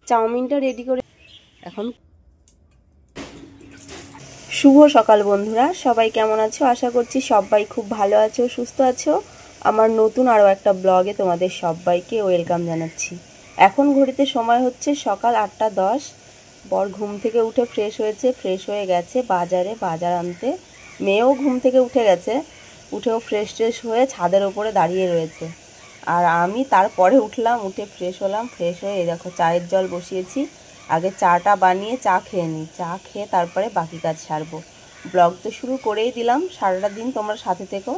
চাউমিনটা রেডি করে এখন। শুভ সকাল বন্ধুরা, সবাই কেমন আছো? আশা করছি সবাই খুব ভালো আছো, সুস্থ আছো। আমার নতুন আরও একটা ব্লগে তোমাদের সবাইকে ওয়েলকাম জানাচ্ছি। এখন ঘড়িতে সময় হচ্ছে সকাল 8:10। বর ঘুম থেকে উঠে ফ্রেশ হয়ে গেছে বাজার আনতে। মেয়েও ঘুম থেকে উঠে গেছে, উঠেও ফ্রেশ হয়ে ছাদের ওপরে দাঁড়িয়ে রয়েছে। আর আমি তারপরে উঠলাম, উঠে ফ্রেশ হলাম, ফ্রেশ হয়ে এই দেখো চায়ের জল বসিয়েছি। আগে চাটা বানিয়ে চা খেয়ে নিই, চা খেয়ে তারপরে বাকি কাজ সারবো। ব্লগ তো শুরু করেই দিলাম, সারাটা দিন তোমরা সাথে থেকো।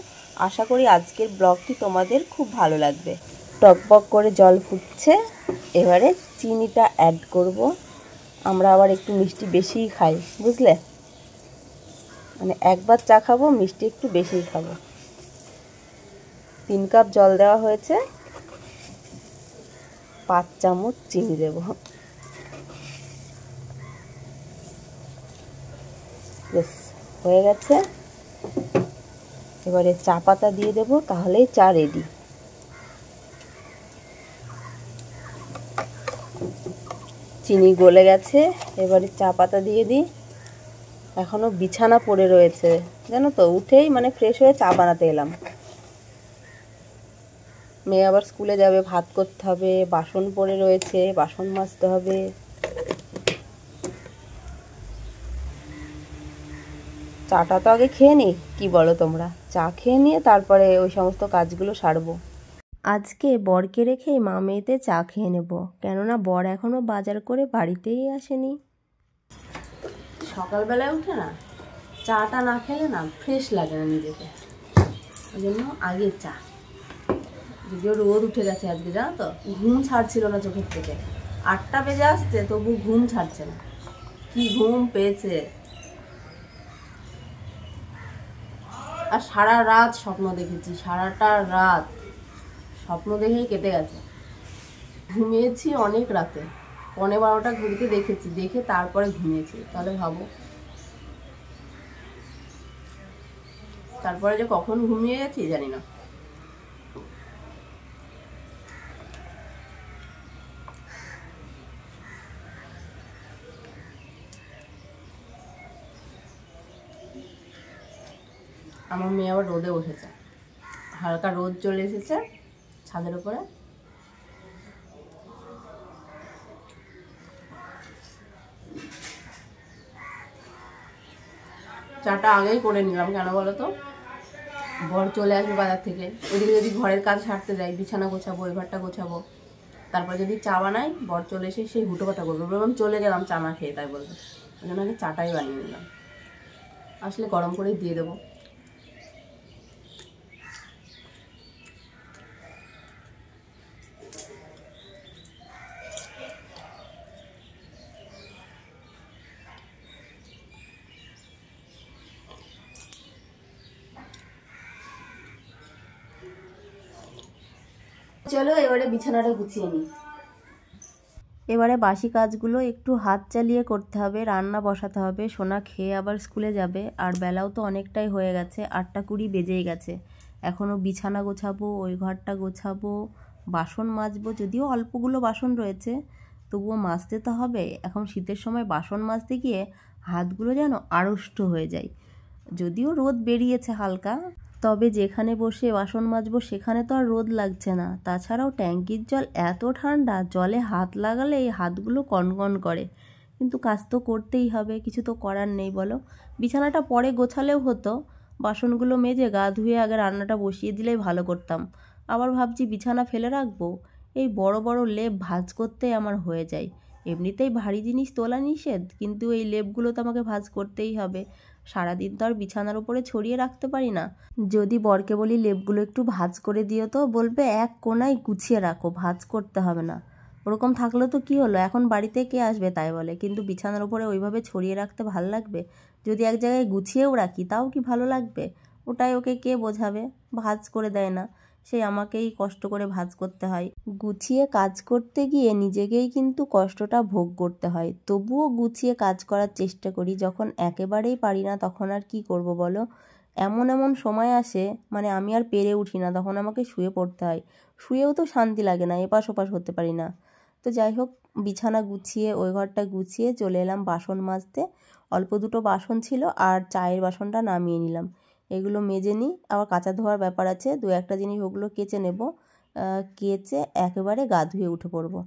আশা করি আজকের ব্লগটি তোমাদের খুব ভালো লাগবে। টকবক করে জল ফুটছে, এবারে চিনিটা অ্যাড করব। আমরা আবার একটু মিষ্টি বেশিই খাই, বুঝলে, মানে একবার চা খাবো, মিষ্টি একটু বেশিই খাবো। 3 কাপ জল দেওয়া হয়েছে, 5 চামচ চিনি দেব। বেশ হয়ে গেছে, এবারে চা পাতা দিয়ে দেব, তাহলেই চা রেডি। চিনি গলে গেছে, এবারে চা পাতা দিয়ে দিই। এখনও বিছানা পড়ে রয়েছে জানো তো, উঠেই মানে ফ্রেশ হয়ে চা বানাতে এলাম। মেয়ে আবার স্কুলে যাবে, ভাত করতে হবে, বাসন পড়ে রয়েছে, বাসন মাজতে হবে। চাটা তো আগে খেয়ে নিই, কি বলো তোমরা? চা খেয়ে নিয়ে তারপরে ওই সমস্ত কাজগুলো সারবো। আজকে বরকে রেখেই মা মেয়েতে চা খেয়ে নেব, কেননা বর এখনও বাজার করে বাড়িতেই আসেনি। সকালবেলায় উঠে না চাটা না খেলে না ফ্রেশ লাগে না নিজেকে, ওই জন্য আগে চা। যদিও রোদ উঠে গেছে আজকে, জানো তো, ঘুম ছাড়ছিল না চোখের থেকে। 8টা বেজে আসছে, তবু ঘুম ছাড়ছে না। কি ঘুম পেয়েছে! আর সারা রাত স্বপ্ন দেখেছি, সারাটা রাত স্বপ্ন দেখেই কেটে গেছে। ঘুমিয়েছি অনেক রাতে, 11:30 ঘুরিতে দেখেছি, দেখে তারপরে ঘুমিয়েছি। তাহলে ভাবো, তারপরে যে কখন ঘুমিয়ে গেছি জানি না। আমার মেয়ে আবার রোদে বসেছে, হালকা রোদ চলে এসেছে ছাদের উপরে। চাটা আগেই করে নিলাম, কেন বলো তো, বর চলে আসবে বাজার থেকে, ওদিকে যদি ঘরের কাজ সারতে যাই, বিছানা গোছাবো, ওই ঘরটা গোছাবো, তারপর যদি চা বানাই, বর চলে এসে সেই হুটো কথা করবে, বললাম চলে গেলাম চা না খেয়ে, তাই বলবে। ওই জন্য আগে চাটাই বানিয়ে নিলাম, আসলে গরম করেই দিয়ে দেবো। চলো এবারে বিছানাটা গুছিয়ে নিই। এবারে বাসি কাজগুলো একটু হাত চালিয়ে করতে হবে, রান্না বসাতে হবে, সোনা খেয়ে আবার স্কুলে যাবে। আর বেলাও তো অনেকটাই হয়ে গেছে, 8:20 বেজেই গেছে। এখনও বিছানা গোছাবো, ওই ঘরটা গোছাবো, বাসন মাজবো। যদিও অল্পগুলো বাসন রয়েছে, তবুও মাজতে তো হবে। এখন শীতের সময় বাসন মাজতে গিয়ে হাতগুলো যেন আড়ষ্ট হয়ে যায়। যদিও রোদ বেরিয়েছে হালকা, তবে যেখানে বসে বাসন মাজবো সেখানে তো আর রোদ লাগছে না। তাছাড়াও ট্যাঙ্কির জল এত ঠান্ডা, জলে হাত লাগালে এই হাতগুলো কনকন করে। কিন্তু কাজ তো করতেই হবে, কিছু তো করার নেই বলো। বিছানাটা পরে গোছালেও হতো, বাসনগুলো মেজে গা ধুয়ে আগে রান্নাটা বসিয়ে দিলেই ভালো করতাম। আবার ভাবছি বিছানা ফেলে রাখবো, এই বড় বড় লেপ ভাঁজ করতেই আমার হয়ে যায়। এমনিতেই ভারী জিনিস তোলা নিষেধ, কিন্তু এই লেপগুলো তো আমাকে ভাঁজ করতেই হবে। সারাদিন তো আর বিছানার উপরে ছড়িয়ে রাখতে পারি না। যদি বরকে বলি লেপগুলো একটু ভাঁজ করে দিও, তো বলবে এক কোনায় গুছিয়ে রাখো, ভাঁজ করতে হবে না। ওরকম থাকলে তো কি হলো, এখন বাড়িতে কে আসবে তাই বলে, কিন্তু বিছানার উপরে ওইভাবে ছড়িয়ে রাখতে ভালো লাগবে? যদি এক জায়গায় গুছিয়েও রাখি তাও কি ভালো লাগবে? ওটাই ওকে কে বোঝাবে? ভাঁজ করে দেয় না, সেই আমাকেই কষ্ট করে ভাঁজ করতে হয়। গুছিয়ে কাজ করতে গিয়ে নিজেকেই কিন্তু কষ্টটা ভোগ করতে হয়। তবুও গুছিয়ে কাজ করার চেষ্টা করি। যখন একেবারেই পারি না, তখন আর কি করব বলো? এমন এমন সময় আসে, মানে আমি আর পেরে উঠি না, তখন আমাকে শুয়ে পড়তে হয়। শুয়েও তো শান্তি লাগে না, এপাশ ওপাশ হতে পারি না। তো যাই হোক, বিছানা গুছিয়ে ওই ঘরটা গুছিয়ে চলে এলাম বাসন মাজতে। অল্প দুটো বাসন ছিল আর চায়ের বাসনটা নামিয়ে নিলাম। এগুলো মেজে নিই, আবার কাচা ধোয়ার ব্যাপার আছে, দু একটা জিনিস ওগুলো কেচে নেব। কেচে একেবারে গা ধুয়ে উঠে পড়বো।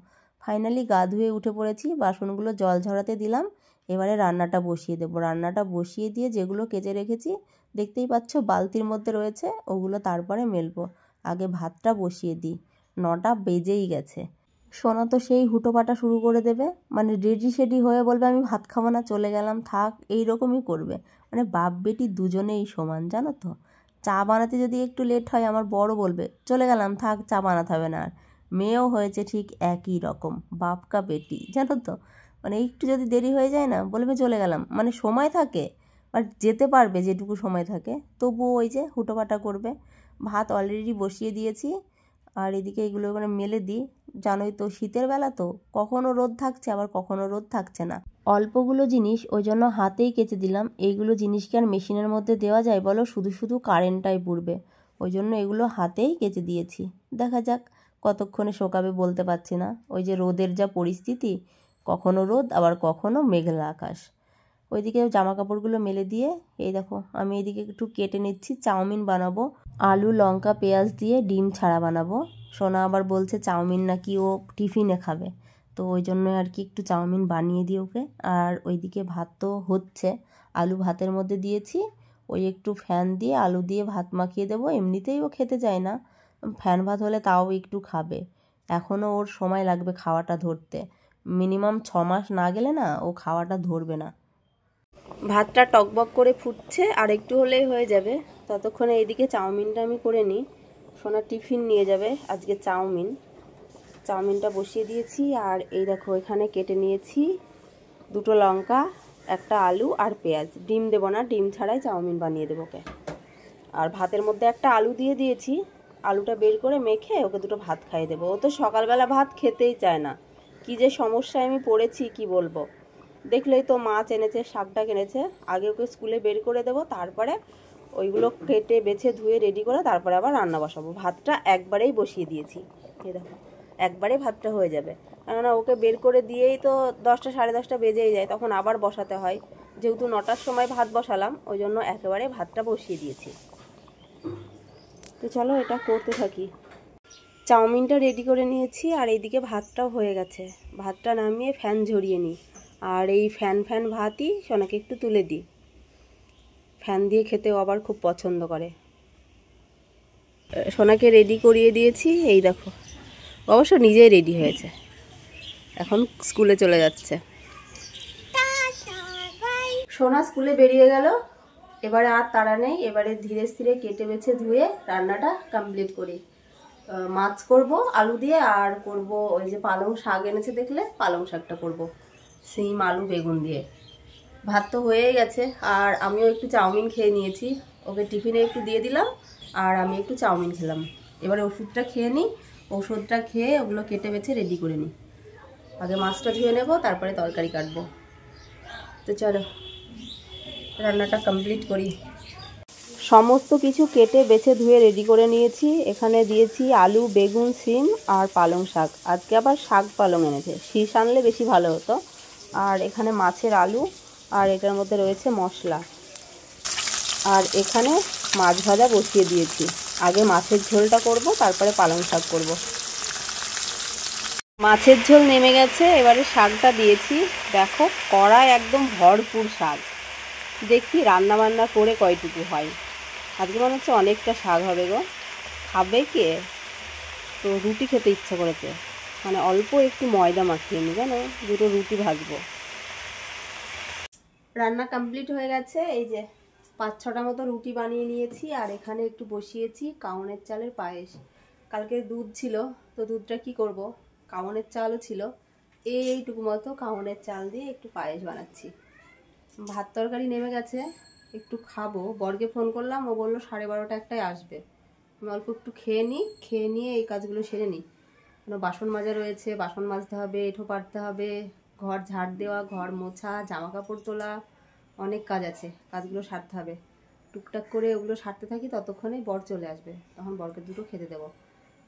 ফাইনালি গা ধুয়ে উঠে পড়েছি, বাসনগুলো জল ঝরাতে দিলাম। এবারে রান্নাটা বসিয়ে দেবো। রান্নাটা বসিয়ে দিয়ে যেগুলো কেচে রেখেছি দেখতেই পাচ্ছ বালতির মধ্যে রয়েছে, ওগুলো তারপরে মেলবো। আগে ভাতটা বসিয়ে দিই, 9টা বেজেই গেছে। সোনা তো সেই হুটোপাটা শুরু করে দেবে, মানে রেডি সেডি হয়ে বলবে আমি ভাত খাবো না, চলে গেলাম, থাক, এইরকমই করবে। মানে বাপ বেটি দুজনেই সমান, জানো তো। চা বানাতে যদি একটু লেট হয় আমার বড় বলবে চলে গেলাম, থাক, চা বানাতে হবে না। আর মেয়েও হয়েছে ঠিক একই রকম, বাপ কা বেটি, জানো তো। মানে একটু যদি দেরি হয়ে যায় না বলবে চলে গেলাম, মানে সময় থাকে আর যেতে পারবে যেটুকু সময় থাকে, তবুও ওই যে হুটোপাটা করবে। ভাত অলরেডি বসিয়ে দিয়েছি আর এদিকে এগুলো মানে মেলে দিই। জানোই তো শীতের বেলা তো কখনো রোদ থাকছে আবার কখনো রোদ থাকছে না। অল্পগুলো জিনিস ওই জন্য হাতেই কেচে দিলাম। এইগুলো জিনিস কি আর মেশিনের মধ্যে দেওয়া যায় বলো, শুধু শুধু কারেন্টটাই পুড়বে। ওই জন্য এগুলো হাতেই কেচে দিয়েছি। দেখা যাক কতক্ষণে শোকাবে বলতে পারছি না। ওই যে রোদের যা পরিস্থিতি, কখনো রোদ আবার কখনো মেঘলা আকাশ। ওইদিকে জামা কাপড়গুলো মেলে দিয়ে এই দেখো আমি এদিকে একটু কেটে নিচ্ছি, চাউমিন বানাবো। আলু লঙ্কা পেঁয়াজ দিয়ে ডিম ছাড়া বানাবো। সোনা আবার বলছে চাউমিন নাকি ও টিফিনে খাবে, তো ওই জন্য আর কি একটু চাউমিন বানিয়ে দিই ওকে। আর ওইদিকে ভাত তো হচ্ছে, আলু ভাতের মধ্যে দিয়েছি। ওই একটু ফ্যান দিয়ে আলু দিয়ে ভাত মাখিয়ে দেবো। এমনিতেই ও খেতে চায় না, ফ্যান ভাত হলে তাও একটু খাবে। এখনও ওর সময় লাগবে খাওয়াটা ধরতে, মিনিমাম 6 মাস না গেলে না ও খাওয়াটা ধরবে না। ভাতটা টকবক করে ফুটছে, আর একটু হলেই হয়ে যাবে। ততক্ষণে এইদিকে চাউমিনটা আমি করে নিই। সোনা টিফিন নিয়ে যাবে আজকে চাউমিনটা বসিয়ে দিয়েছি। আর এই দেখো এখানে কেটে নিয়েছি 2টো লঙ্কা, একটা আলু আর পেঁয়াজ। ডিম দেবো না, ডিম ছাড়াই চাউমিন বানিয়ে দেবো ওকে। আর ভাতের মধ্যে একটা আলু দিয়ে দিয়েছি, আলুটা বের করে মেখে ওকে 2টো ভাত খাইয়ে দেবো। ও তো সকালবেলা ভাত খেতেই চায় না, কি যে সমস্যায় আমি পড়েছি কি বলবো। দেখলেই তো মাছ এনেছে, শাকটা কিনেছে, আগে ওকে স্কুলে বের করে দেবো, তারপরে ওইগুলো কেটে বেছে ধুয়ে রেডি করে তারপরে আবার রান্না বসাবো। ভাতটা একবারেই বসিয়ে দিয়েছি, এই দেখো একবারে ভাতটা হয়ে যাবে। কেননা ওকে বের করে দিয়েই তো 10টা সাড়ে 10টা বেজেই যায়, তখন আবার বসাতে হয়। যেহেতু 9টার সময় ভাত বসালাম ওই জন্য একেবারে ভাতটা বসিয়ে দিয়েছি। তো চলো এটা করতে থাকি। চাউমিনটা রেডি করে নিয়েছি আর এইদিকে ভাতটাও হয়ে গেছে। ভাতটা নামিয়ে ফ্যান ঝরিয়ে নিই। আর এই ফ্যান ভাতই সোনাকে একটু তুলে দিই, ফ্যান দিয়ে খেতেও আবার খুব পছন্দ করে। সোনাকে রেডি করিয়ে দিয়েছি, এই দেখো অবশ্য নিজেই রেডি হয়েছে, এখন স্কুলে চলে যাচ্ছে। সোনা স্কুলে বেরিয়ে গেল, এবারে আর তাড়া নেই। এবারে ধীরে স্থিরে কেটে বেছে ধুয়ে রান্নাটা কমপ্লিট করি। মাছ করব আলু দিয়ে, আর করব ওই যে পালং শাক এনেছে দেখলে, পালং শাকটা করব সিম আলু বেগুন দিয়ে। ভাত তো হয়েই গেছে আর আমিও একটু চাউমিন খেয়ে নিয়েছি। ওকে টিফিনে একটু দিয়ে দিলাম আর আমি একটু চাউমিন খেলাম। এবারে ওষুধটা খেয়ে নিই, ওষুধটা খেয়ে ওগুলো কেটে বেছে রেডি করে নিই। আগে মাছটা ধুয়ে নেব, তারপরে তরকারি কাটবো। তো চলো রান্নাটা কমপ্লিট করি। সমস্ত কিছু কেটে বেছে ধুয়ে রেডি করে নিয়েছি। এখানে দিয়েছি আলু বেগুন সিম আর পালং শাক। আজকে আবার শাক পালং এনেছে, শীষ আনলে বেশি ভালো হতো। আর এখানে মাছের আলু, আর এটার মধ্যে রয়েছে মশলা। আর এখানে মাছ ভাজা বসিয়ে দিয়েছি। আগে মাছের ঝোলটা করব, তারপরে পালং শাক করব। মাছের ঝোল নেমে গেছে, এবারে শাকটা দিয়েছি। দেখো কড়াই একদম ভরপুর শাক। দেখি রান্না বান্না করে কয়টুকু হয়। আজকে মনে হচ্ছে অনেকটা শাক হবে গো। খাবে কে? তো রুটি খেতে ইচ্ছা করেছে, মানে অল্প একটু ময়দা মাখিয়ে নিই, জানো, 2টো রুটি ভাজবো। রান্না কমপ্লিট হয়ে গেছে, এই যে 5-6টা মতো রুটি বানিয়ে নিয়েছি। আর এখানে একটু বসিয়েছি কাউনের চালের পায়েস। কালকে দুধ ছিল, তো দুধটা কি করব, কাউনের চালও ছিল, এইটুকু মতো কাউনের চাল দিয়ে একটু পায়েস বানাচ্ছি। ভাত তরকারি নেমে গেছে, একটু খাবো। বরকে ফোন করলাম, ও বললো 12:30টা একটাই আসবে। আমি অল্প একটু খেয়ে নিই, খেয়ে নিয়ে এই কাজগুলো সেরে নিই। বাসন মাজা রয়েছে, বাসন মাজতে হবে, এঁঠো পাড়তে হবে, ঘর ঝাড় দেওয়া, ঘর মোছা, জামা কাপড় তোলা, অনেক কাজ আছে, কাজগুলো সারতে হবে। টুকটাক করে ওগুলো সারতে থাকি, ততক্ষণেই বর চলে আসবে, তখন বরকে 2টো খেতে দেবো।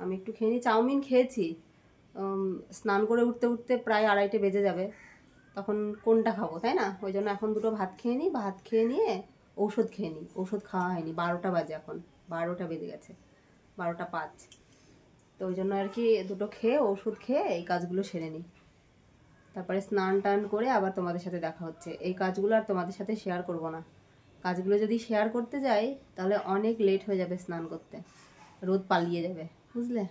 আমি একটু খেয়ে নিই। চাউমিন খেয়েছি, স্নান করে উঠতে উঠতে প্রায় 2:30 বেজে যাবে, তখন কোনটা খাবো, তাই না? ওই জন্য এখন দুটো ভাত খেয়ে নিই, ভাত খেয়ে নিয়ে ঔষধ খেয়ে নিই। ঔষধ খাওয়া হয়নি, 12টা বাজে, এখন 12টা বেজে গেছে, 12টা 5। তো ওই জন্য আর কি দুটো খেয়ে ওষুধ খেয়ে এই কাজগুলো সেরে নিই, তারপরে স্নান টান করে আবার তোমাদের সাথে দেখা হচ্ছে। এই কাজগুলো আর তোমাদের সাথে শেয়ার করব না, কাজগুলো যদি শেয়ার করতে যাই তাহলে অনেক লেট হয়ে যাবে স্নান করতে, রোদ পালিয়ে যাবে, বুঝলে?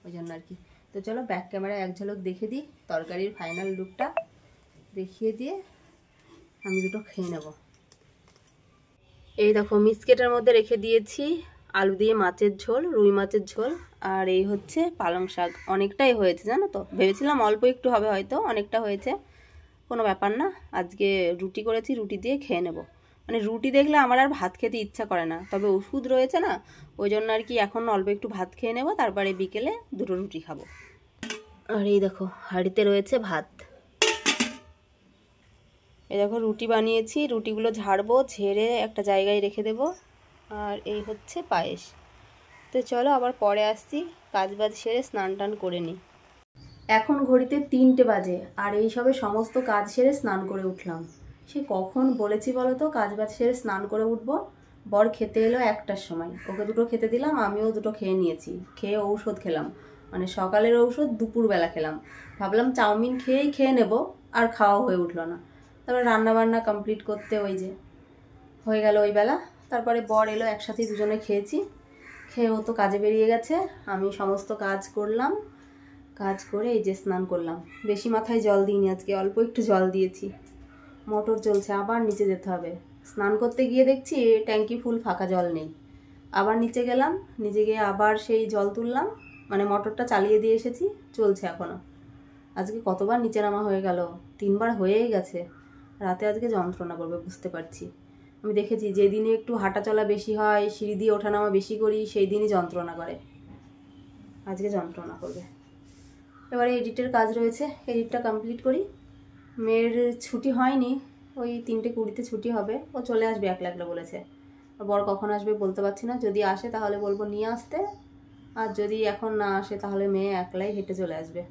ওই জন্য আর কি। তো চলো ব্যাক ক্যামেরায় এক ঝলক দেখে দিই, তরকারির ফাইনাল লুকটা দেখিয়ে দিয়ে আমি দুটো খেয়ে নেব। এই দেখো মিক্সকেটের মধ্যে রেখে দিয়েছি আলু দিয়ে মাছের ঝোল, রুই মাছের ঝোল, আর এই হচ্ছে পালং শাক। অনেকটাই হয়েছে জানো তো, ভেবেছিলাম অল্প একটু হবে, হয়তো অনেকটা হয়েছে, কোনো ব্যাপার না। আজকে রুটি করেছি, রুটি দিয়ে খেয়ে নেব। মানে রুটি দেখলে আমার আর ভাত খেতে ইচ্ছা করে না, তবে ওষুধ রয়েছে না, ওই জন্য আর কি এখন অল্প একটু ভাত খেয়ে নেব, তারপরে বিকেলে দুটো রুটি খাবো। আর এই দেখো হাঁড়িতে রয়েছে ভাত, এই দেখো রুটি বানিয়েছি, রুটিগুলো ঝাড়বো, ঝেড়ে একটা জায়গায় রেখে দেব। আর এই হচ্ছে পায়েস। তো চলো আবার পরে আসছি, কাজ বাজ সেরে স্নান টান করে নিই। এখন ঘড়িতে 3টে বাজে, আর এই সবে সমস্ত কাজ সেরে স্নান করে উঠলাম। সে কখন বলেছি বলো তো কাজ বাজ সেরে স্নান করে উঠবো? বর খেতে এলো 1টার সময়, ওকে দুটো খেতে দিলাম, আমিও দুটো খেয়ে নিয়েছি। খেয়ে ঔষধ খেলাম, মানে সকালের ঔষধ দুপুরবেলা খেলাম। ভাবলাম চাউমিন খেয়ে নেব, আর খাওয়া হয়ে উঠলো না। তারপর রান্না বান্না কমপ্লিট করতে ওই যে হয়ে গেল ওই বেলা। তারপরে বর এলো, একসাথেই দুজনে খেয়েছি। খেয়ে ও তো কাজে বেরিয়ে গেছে, আমি সমস্ত কাজ করলাম, কাজ করে এই যে স্নান করলাম। বেশি মাথায় জল দিইনি আজকে, অল্প একটু জল দিয়েছি। মোটর চলছে, আবার নিচে যেতে হবে। স্নান করতে গিয়ে দেখছি ট্যাঙ্কি ফুল, ফাঁকা জল নেই। আবার নিচে গেলাম, নিচে গিয়ে আবার সেই জল তুললাম, মানে মোটরটা চালিয়ে দিয়ে এসেছি, চলছে এখনও। আজকে কতবার নিচে নামা হয়ে গেল, 3বার হয়েই গেছে। রাতে আজকে যন্ত্রণা করবে বুঝতে পারছি। আমি দেখেছি যেদিনে একটু হাঁটা চলা বেশি হয়, সিঁড়ি দিয়ে ওঠানামা বেশি করি, সেই দিনই যন্ত্রণা করে। আজকে যন্ত্রণা করবে। এবারে এডিটের কাজ রয়েছে, এডিটটা কমপ্লিট করি। মেয়ের ছুটি হয়নি, ওই 3:20 ছুটি হবে, ও চলে আসবে একলা একলা বলেছে। বর কখন আসবে বলতে পারছি না, যদি আসে তাহলে বলবো নিয়ে আসতে, আর যদি এখন না আসে তাহলে মেয়ে একলাই হেঁটে চলে আসবে।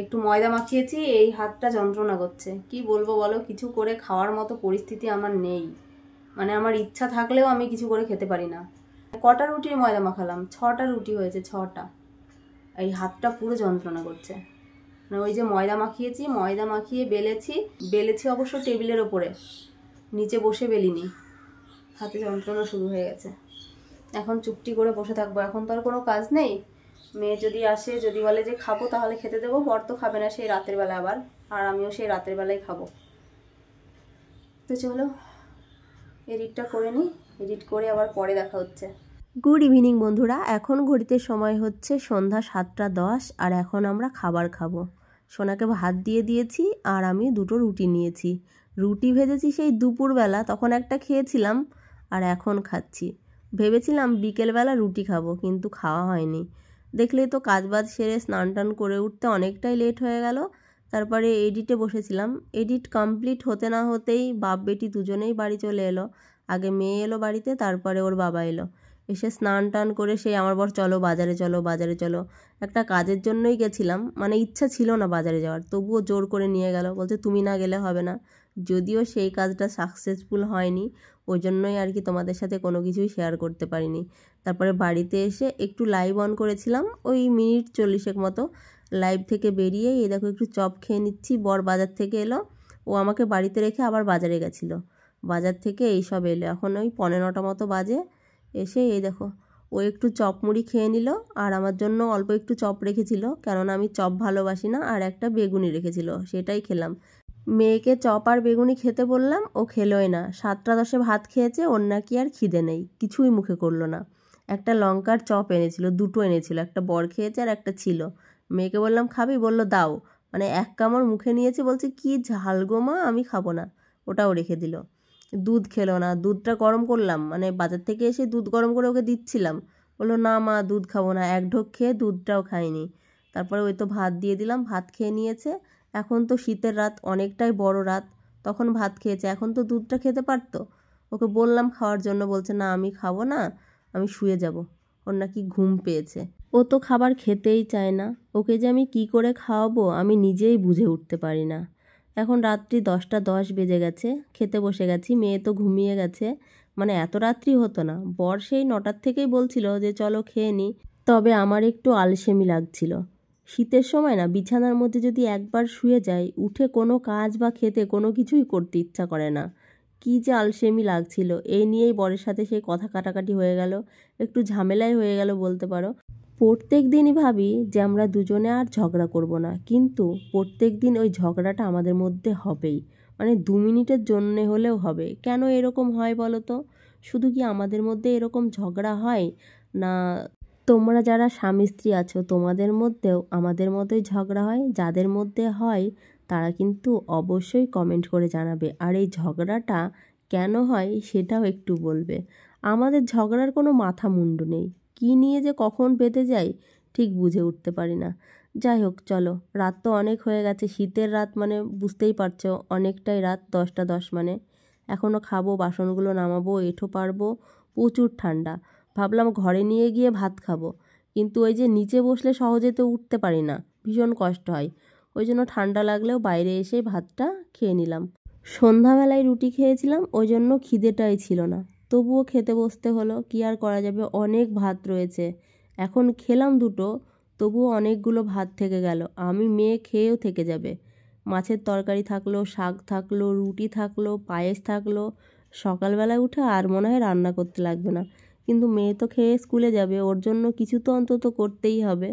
একটু ময়দা মাখিয়েছি, এই হাতটা যন্ত্রণা করছে, কি বলবো বলো? কিছু করে খাওয়ার মতো পরিস্থিতি আমার নেই, মানে আমার ইচ্ছা থাকলেও আমি কিছু করে খেতে পারি না। কটা রুটির ময়দা মাখালাম? 6টা রুটি হয়েছে, 6টা। এই হাতটা পুরো যন্ত্রণা করছে, মানে ওই যে ময়দা মাখিয়েছি, ময়দা মাখিয়ে বেলেছি অবশ্য টেবিলের ওপরে, নিচে বসে বেলিনি। হাতে যন্ত্রণা শুরু হয়ে গেছে। এখন চুপটি করে বসে থাকবো, এখন তো আর কোনো কাজ নেই। মেয়ে যদি আসে, যদি বলে যে খাবো, তাহলে খেতে দেবো। বর তো খাবে না, সেই রাতের বেলা আবার, আর আমিও সেই রাতের বেলায় খাবো। তো চলো এডিটটা করে নিই, এডিট করে আবার পরে দেখা হচ্ছে। গুড ইভিনিং বন্ধুরা, এখন ঘড়িতে সময় হচ্ছে সন্ধ্যা 7টা 10, আর এখন আমরা খাবার খাবো। সোনাকে ভাত দিয়ে দিয়েছি, আর আমি দুটো রুটি নিয়েছি। রুটি ভেজেছি সেই দুপুরবেলা, তখন একটা খেয়েছিলাম, আর এখন খাচ্ছি। ভেবেছিলাম বিকেলবেলা রুটি খাবো, কিন্তু খাওয়া হয়নি। দেখলেই তো কাজবাজ সেরে স্নান টান করে উঠতে অনেকটাই লেট হয়ে গেল। তারপরে এডিটে বসেছিলাম, এডিট কমপ্লিট হতে না হতেই বাপ বেটি দুজনেই বাড়ি চলে এলো। আগে মেয়ে এলো বাড়িতে, তারপরে ওর বাবা এলো। এসে স্নান টান করে সেই আমার বর চলো বাজারে চলো, বাজারে চলো। একটা কাজের জন্যই গেছিলাম, মানে ইচ্ছা ছিল না বাজারে যাওয়ার, তবুও জোর করে নিয়ে গেল, বলছে তুমি না গেলে হবে না। যদিও সেই কাজটা সাকসেসফুল হয়নি, ওই জন্যই আর কি তোমাদের সাথে কোনো কিছুই শেয়ার করতে পারিনি। তারপরে বাড়িতে এসে একটু লাইভ অন করেছিলাম, ওই মিনিট 40 মতো। লাইভ থেকে বেরিয়ে এই দেখো একটু চপ খেয়ে নিচ্ছি। বর বাজার থেকে এলো, ও আমাকে বাড়িতে রেখে আবার বাজারে গেছিলো। বাজার থেকে এইসব এলো, এখন ওই 9:15 মতো বাজে। এসে এই দেখো ও একটু চপ মুড়ি খেয়ে নিল, আর আমার জন্য অল্প একটু চপ রেখেছিল, কেননা আমি চপ ভালোবাসি না, আর একটা বেগুনি রেখেছিল, সেটাই খেলাম। মেয়েকে চপ আর বেগুনি খেতে বললাম, ও খেলোই না। 7টা 10 ভাত খেয়েছে, ওর নাকি আর খিদে নেই, কিছুই মুখে করলো না। একটা লঙ্কার চপ এনেছিল, দুটো এনেছিল, একটা বর খেয়েছে আর একটা ছিল। মেয়েকে বললাম খাবি, বললো দাও, মানে 1 কামড় মুখে নিয়েছে, বলছে কি ঝাল গো মা, আমি খাবো না, ওটাও রেখে দিল। দুধ খেলো না, দুধটা গরম করলাম, মানে বাজার থেকে এসে দুধ গরম করে ওকে দিচ্ছিলাম, বললো না মা দুধ খাবো না, 1 ঢোক খেয়ে দুধটাও খাইনি। তারপরে ওই তো ভাত দিয়ে দিলাম, ভাত খেয়ে নিয়েছে। এখন তো শীতের রাত, অনেকটাই বড় রাত, তখন ভাত খেয়েছে, এখন তো দুধটা খেতে পারতো। ওকে বললাম খাওয়ার জন্য, বলছে না আমি খাবো না, আমি শুয়ে যাব, ওর নাকি ঘুম পেয়েছে। ও তো খাবার খেতেই চায় না, ওকে যে আমি কি করে খাওয়াবো আমি নিজেই বুঝে উঠতে পারি না। এখন রাত্রি 10টা 10 বেজে গেছে, খেতে বসে গেছি, মেয়ে তো ঘুমিয়ে গেছে। মানে এত রাত্রি হতো না, বর সেই 9টার থেকেই বলছিল যে চলো খেয়ে নিই, তবে আমার একটু আলসেমি লাগছিল। শীতের সময় না বিছানার মধ্যে যদি একবার শুয়ে যাই, উঠে কোনো কাজ বা খেতে কোনো কিছুই করতে ইচ্ছা করে না। কী যে আলসেমি লাগছিল, এই নিয়েই বরের সাথে সেই কথা কাটাকাটি হয়ে গেল, একটু ঝামেলাই হয়ে গেল বলতে পারো। প্রত্যেক দিনই ভাবি যে আমরা দুজনে আর ঝগড়া করব না, কিন্তু প্রত্যেক দিন ওই ঝগড়াটা আমাদের মধ্যে হবেই। মানে 2 মিনিটের জন্যে হলেও হবে। কেন এরকম হয় বলো তো? শুধু কি আমাদের মধ্যে এরকম ঝগড়া হয়, না তোমরা যারা স্বামী স্ত্রী আছো তোমাদের মধ্যেও আমাদের মতোই ঝগড়া হয়? যাদের মধ্যে হয় তারা কিন্তু অবশ্যই কমেন্ট করে জানাবে, আর এই ঝগড়াটা কেন হয় সেটাও একটু বলবে। আমাদের ঝগড়ার কোনো মাথা মুন্ডু নেই, কী নিয়ে যে কখন বেঁধে যাই ঠিক বুঝে উঠতে পারি না। যাই হোক চলো, রাত তো অনেক হয়ে গেছে, শীতের রাত মানে বুঝতেই পারছো অনেকটাই রাত, 10টা 10 মানে। এখনও খাবো, বাসনগুলো নামাবো, এঁঠো পারবো, প্রচুর ঠান্ডা। ভাবলাম ঘরে নিয়ে গিয়ে ভাত খাবো, কিন্তু ওই যে নিচে বসলে সহজে তো উঠতে পারি না, ভীষণ কষ্ট হয়। ওই জন্য ঠান্ডা লাগলেও বাইরে এসে ভাতটা খেয়ে নিলাম। সন্ধ্যাবেলায় রুটি খেয়েছিলাম, ওই জন্য খিদেটাই ছিল না, তবুও খেতে বসতে হলো, কি আর করা যাবে, অনেক ভাত রয়েছে। এখন খেলাম দুটো, তবুও অনেকগুলো ভাত থেকে গেল, আমি মেয়ে খেয়েও থেকে যাবে। মাছের তরকারি থাকলো, শাক থাকলো, রুটি থাকলো, পায়েস থাকলো। সকালবেলায় উঠে আর মনে হয় রান্না করতে লাগবে না, কিন্তু মেয়ে তো খেয়ে স্কুলে যাবে, ওর জন্য কিছু তো অন্তত করতেই হবে।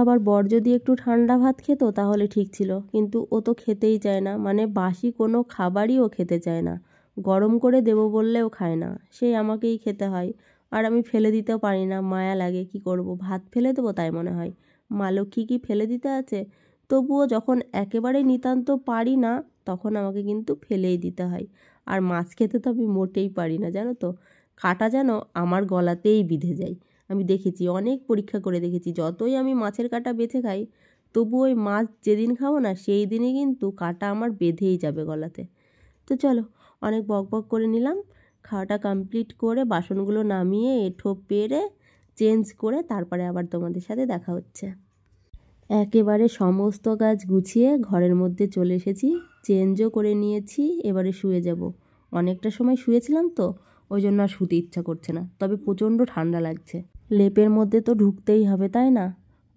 আবার বর যদি একটু ঠান্ডা ভাত খেত তাহলে ঠিক ছিল, কিন্তু ও তো খেতেই চায় না, মানে বাসি কোনো খাবারই ও খেতে চায় না। গরম করে দেবো বললেও খায় না, সেই আমাকেই খেতে হয়। আর আমি ফেলে দিতেও পারি না, মায়া লাগে, কি করব, ভাত ফেলে দেবো তাই মনে হয়। মা লক্ষ্মী কি ফেলে দিতে আছে? তবুও যখন একেবারেই নিতান্ত পারি না তখন আমাকে কিন্তু ফেলেই দিতে হয়। আর মাছ খেতে তো আমি মোটেই পারি না, জানো তো, কাঁটা যেন আমার গলাতেই বিঁধে যায়। আমি দেখেছি, অনেক পরীক্ষা করে দেখেছি, যতই আমি মাছের কাঁটা বেছে খাই তবু ওই মাছ যেদিন খাবো না সেই দিনই কিন্তু কাঁটা আমার বেঁধেই যাবে গলাতে। তো চলো, অনেক বক বক করে নিলাম, খাওয়াটা কমপ্লিট করে বাসনগুলো নামিয়ে এঁঠো পেরে চেঞ্জ করে তারপরে আবার তোমাদের সাথে দেখা হচ্ছে। একেবারে সমস্ত কাজ গুছিয়ে ঘরের মধ্যে চলে এসেছি, চেঞ্জও করে নিয়েছি, এবারে শুয়ে যাব। অনেকটা সময় শুয়েছিলাম তো ওই জন্য আর শুতে ইচ্ছা করছে না, তবে প্রচণ্ড ঠান্ডা লাগছে। লেপের মধ্যে তো ঢুকতেই হবে, তাই না?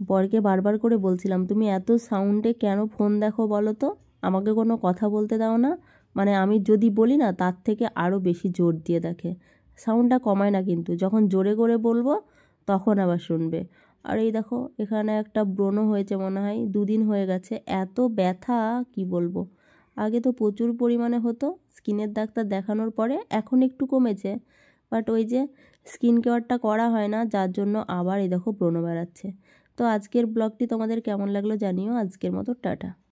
বরকে বারবার করে বলছিলাম, তুমি এত সাউন্ডে কেন ফোন দেখো বলো তো, আমাকে কোনো কথা বলতে দাও না। মানে আমি যদি বলি না তার থেকে আরও বেশি জোর দিয়ে দেখে, সাউন্ডটা কমায় না, কিন্তু যখন জোরে করে বলবো তখন আবার শুনবে। আর এই দেখো এখানে একটা ব্রণ হয়েছে, মনে হয় 2 দিন হয়ে গেছে, এত ব্যথা কি বলবো। আগে তো প্রচুর পরিমাণে হতো, স্কিনের ডাক্তার দেখানোর পরে এখন একটু কমেছে, বাট ওই যে স্কিন কেয়ারটা করা হয় না, যার জন্য আবার এই দেখো ব্রণ বেড়াচ্ছে। তো আজকের ব্লগটি তোমাদের কেমন লাগলো জানিও, আজকের মতো টাটা।